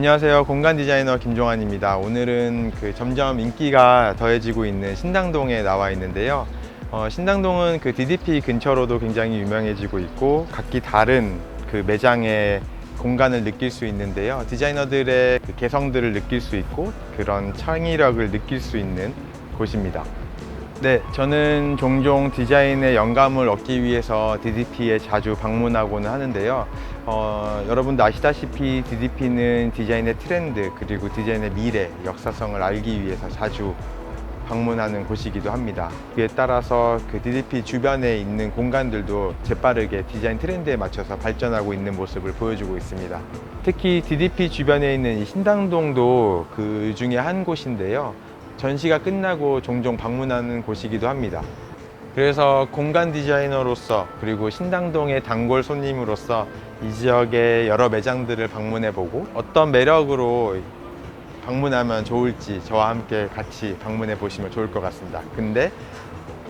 안녕하세요. 공간 디자이너 김종환입니다. 오늘은 점점 인기가 더해지고 있는 신당동에 나와 있는데요. 신당동은 DDP 근처로도 굉장히 유명해지고 있고 각기 다른 매장의 공간을 느낄 수 있는데요. 디자이너들의 개성들을 느낄 수 있고 그런 창의력을 느낄 수 있는 곳입니다. 네, 저는 종종 디자인의 영감을 얻기 위해서 DDP에 자주 방문하고는 하는데요. 여러분도 아시다시피 DDP는 디자인의 트렌드 그리고 디자인의 미래, 역사성을 알기 위해서 자주 방문하는 곳이기도 합니다. 그에 따라서 DDP 주변에 있는 공간들도 재빠르게 디자인 트렌드에 맞춰서 발전하고 있는 모습을 보여주고 있습니다. 특히 DDP 주변에 있는 이 신당동도 그 중에 한 곳인데요. 전시가 끝나고 종종 방문하는 곳이기도 합니다. 그래서 공간 디자이너로서 그리고 신당동의 단골 손님으로서 이 지역의 여러 매장들을 방문해보고 어떤 매력으로 방문하면 좋을지 저와 함께 같이 방문해 보시면 좋을 것 같습니다. 근데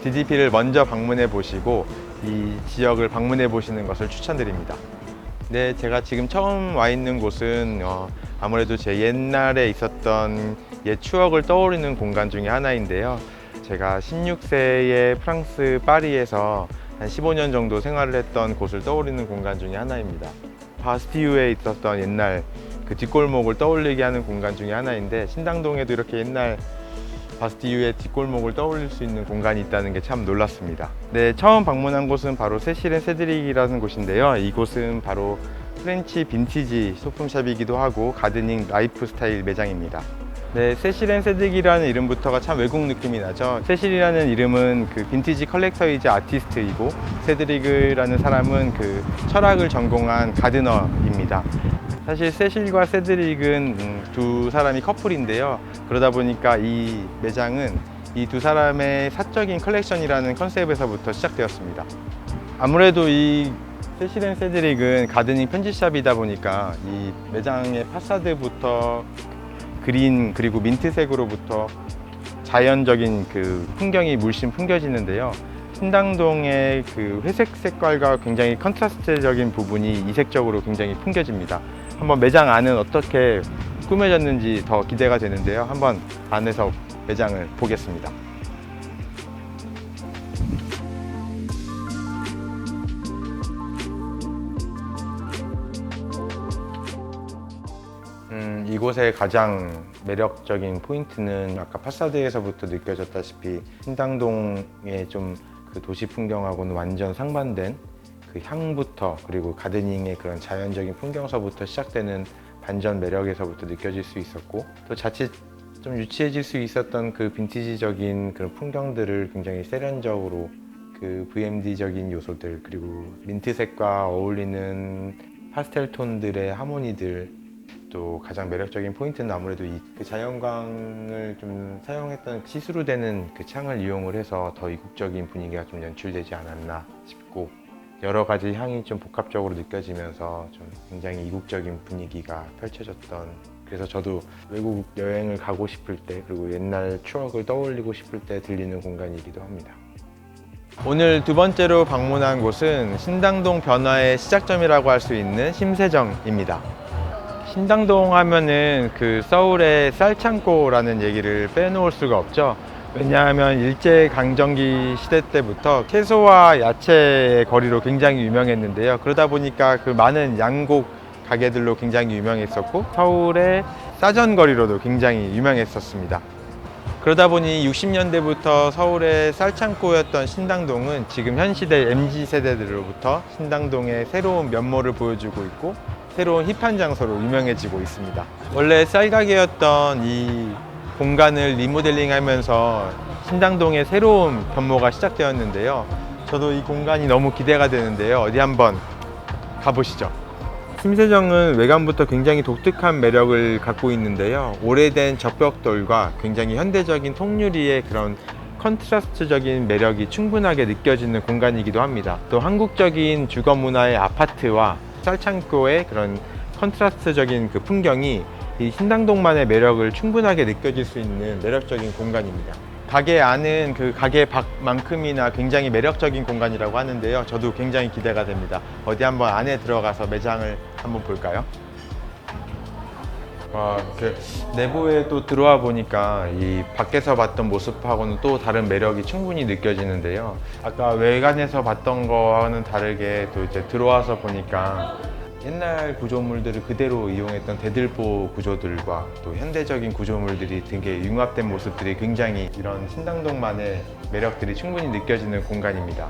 DDP를 먼저 방문해 보시고 이 지역을 방문해 보시는 것을 추천드립니다. 네, 제가 지금 처음 와 있는 곳은 아무래도 제 옛날에 있었던 옛 추억을 떠올리는 공간 중에 하나인데요. 제가 16세에 프랑스 파리에서 한 15년 정도 생활을 했던 곳을 떠올리는 공간 중에 하나입니다. 바스티유에 있었던 옛날 뒷골목을 떠올리게 하는 공간 중에 하나인데, 신당동에도 이렇게 옛날 바스티유의 뒷골목을 떠올릴 수 있는 공간이 있다는 게 참 놀랐습니다. 네, 처음 방문한 곳은 바로 세실앤 세드릭이라는 곳인데요. 이곳은 바로 프렌치 빈티지 소품샵이기도 하고 가드닝 라이프 스타일 매장입니다. 네, 세실앤 세드릭이라는 이름부터가 참 외국 느낌이 나죠. 세실이라는 이름은 빈티지 컬렉터이자 아티스트이고, 세드릭이라는 사람은 철학을 전공한 가드너입니다. 사실 세실과 세드릭은 두 사람이 커플인데요. 그러다 보니까 이 매장은 이 두 사람의 사적인 컬렉션이라는 컨셉에서부터 시작되었습니다. 아무래도 이 세실앤 세드릭은 가드닝 편지샵이다 보니까 이 매장의 파사드부터 그린 그리고 민트색으로부터 자연적인 풍경이 물씬 풍겨지는데요. 신당동의 회색 색깔과 굉장히 컨트라스트적인 부분이 이색적으로 굉장히 풍겨집니다. 한번 매장 안은 어떻게 꾸며졌는지 더 기대가 되는데요. 한번 안에서 매장을 보겠습니다. 이곳의 가장 매력적인 포인트는 아까 파사드에서부터 느껴졌다시피 신당동의 도시 풍경하고는 완전 상반된 향부터, 그리고 가드닝의 그런 자연적인 풍경서부터 시작되는 반전 매력에서부터 느껴질 수 있었고, 또 자칫 좀 유치해질 수 있었던 빈티지적인 그런 풍경들을 굉장히 세련적으로 VMD적인 요소들, 그리고 민트색과 어울리는 파스텔 톤들의 하모니들, 또 가장 매력적인 포인트는 아무래도 자연광을 좀 사용했던 시스루 되는 창을 이용을 해서 더 이국적인 분위기가 좀 연출되지 않았나 싶고, 여러 가지 향이 좀 복합적으로 느껴지면서 좀 굉장히 이국적인 분위기가 펼쳐졌던, 그래서 저도 외국 여행을 가고 싶을 때 그리고 옛날 추억을 떠올리고 싶을 때 들리는 공간이기도 합니다. 오늘 두 번째로 방문한 곳은 신당동 변화의 시작점이라고 할 수 있는 심세정입니다. 신당동 하면은 서울의 쌀창고라는 얘기를 빼놓을 수가 없죠. 왜냐하면 일제강점기 시대 때부터 채소와 야채의 거리로 굉장히 유명했는데요. 그러다 보니까 많은 양곡 가게들로 굉장히 유명했었고, 서울의 싸전거리로도 굉장히 유명했었습니다. 그러다 보니 60년대부터 서울의 쌀창고였던 신당동은 지금 현 시대 MZ세대들로부터 신당동의 새로운 면모를 보여주고 있고, 새로운 힙한 장소로 유명해지고 있습니다. 원래 쌀가게였던 이 공간을 리모델링 하면서 신당동의 새로운 변모가 시작되었는데요. 저도 이 공간이 너무 기대가 되는데요. 어디 한번 가보시죠. 심세정은 외관부터 굉장히 독특한 매력을 갖고 있는데요. 오래된 적벽돌과 굉장히 현대적인 통유리의 그런 컨트라스트적인 매력이 충분하게 느껴지는 공간이기도 합니다. 또 한국적인 주거 문화의 아파트와 쌀창고의 그런 컨트라스트적인 풍경이 이 신당동만의 매력을 충분하게 느껴질 수 있는 매력적인 공간입니다. 가게 안은 가게 밖만큼이나 굉장히 매력적인 공간이라고 하는데요. 저도 굉장히 기대가 됩니다. 어디 한번 안에 들어가서 매장을 한번 볼까요? 그 내부에 또 들어와 보니까 이 밖에서 봤던 모습하고는 또 다른 매력이 충분히 느껴지는데요. 아까 외관에서 봤던 거와는 다르게 또 이제 들어와서 보니까 옛날 구조물들을 그대로 이용했던 대들보 구조들과 또 현대적인 구조물들이 되게 융합된 모습들이 굉장히 이런 신당동만의 매력들이 충분히 느껴지는 공간입니다.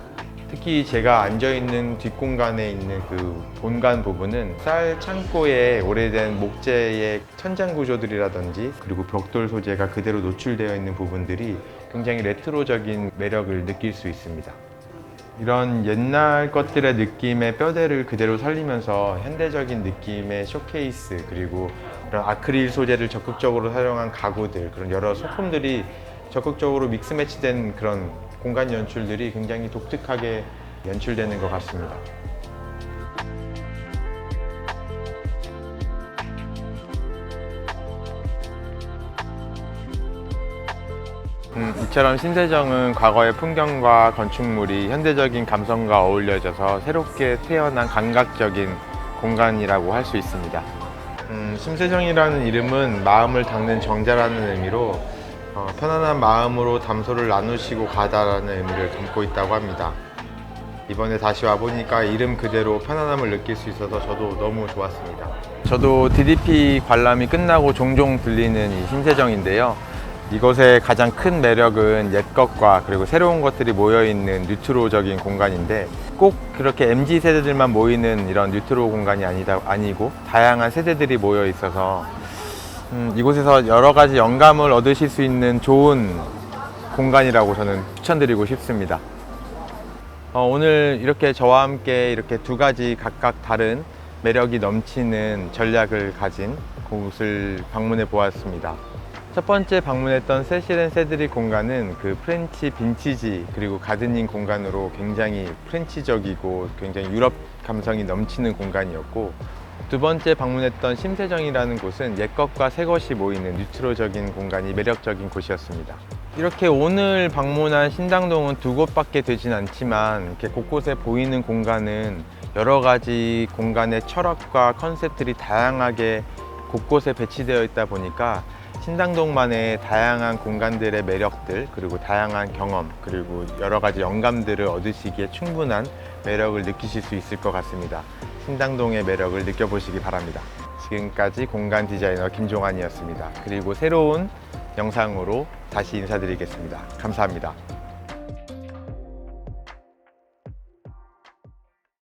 특히 제가 앉아있는 뒷공간에 있는 그 본관 부분은 쌀 창고에 오래된 목재의 천장 구조들이라든지 그리고 벽돌 소재가 그대로 노출되어 있는 부분들이 굉장히 레트로적인 매력을 느낄 수 있습니다. 이런 옛날 것들의 느낌의 뼈대를 그대로 살리면서 현대적인 느낌의 쇼케이스 그리고 이런 아크릴 소재를 적극적으로 사용한 가구들 그런 여러 소품들이 적극적으로 믹스 매치된 그런 공간 연출들이 굉장히 독특하게 연출되는 것 같습니다. 이처럼 신세정은 과거의 풍경과 건축물이 현대적인 감성과 어울려져서 새롭게 태어난 감각적인 공간이라고 할 수 있습니다. 신세정이라는 이름은 마음을 닦는 정자라는 의미로 편안한 마음으로 담소를 나누시고 가다라는 의미를 담고 있다고 합니다. 이번에 다시 와보니까 이름 그대로 편안함을 느낄 수 있어서 저도 너무 좋았습니다. 저도 DDP 관람이 끝나고 종종 들리는 이 신세정인데요. 이곳의 가장 큰 매력은 옛 것과 그리고 새로운 것들이 모여있는 뉴트로적인 공간인데 꼭 그렇게 MZ세대들만 모이는 이런 뉴트로 공간이 아니고 다양한 세대들이 모여 있어서 이곳에서 여러 가지 영감을 얻으실 수 있는 좋은 공간이라고 저는 추천드리고 싶습니다. 오늘 이렇게 저와 함께 이렇게 두 가지 각각 다른 매력이 넘치는 전략을 가진 곳을 방문해 보았습니다. 첫 번째 방문했던 세실앤 세드릭 공간은 그 프렌치 빈티지 그리고 가드닝 공간으로 굉장히 프렌치적이고 굉장히 유럽 감성이 넘치는 공간이었고, 두 번째 방문했던 심세정이라는 곳은 옛것과 새것이 모이는 뉴트로적인 공간이 매력적인 곳이었습니다. 이렇게 오늘 방문한 신당동은 두 곳밖에 되진 않지만 이렇게 곳곳에 보이는 공간은 여러 가지 공간의 철학과 컨셉들이 다양하게 곳곳에 배치되어 있다 보니까 신당동만의 다양한 공간들의 매력들 그리고 다양한 경험 그리고 여러 가지 영감들을 얻으시기에 충분한 매력을 느끼실 수 있을 것 같습니다. 신당동의 매력을 느껴보시기 바랍니다. 지금까지 공간 디자이너 김종환이었습니다. 그리고 새로운 영상으로 다시 인사드리겠습니다. 감사합니다.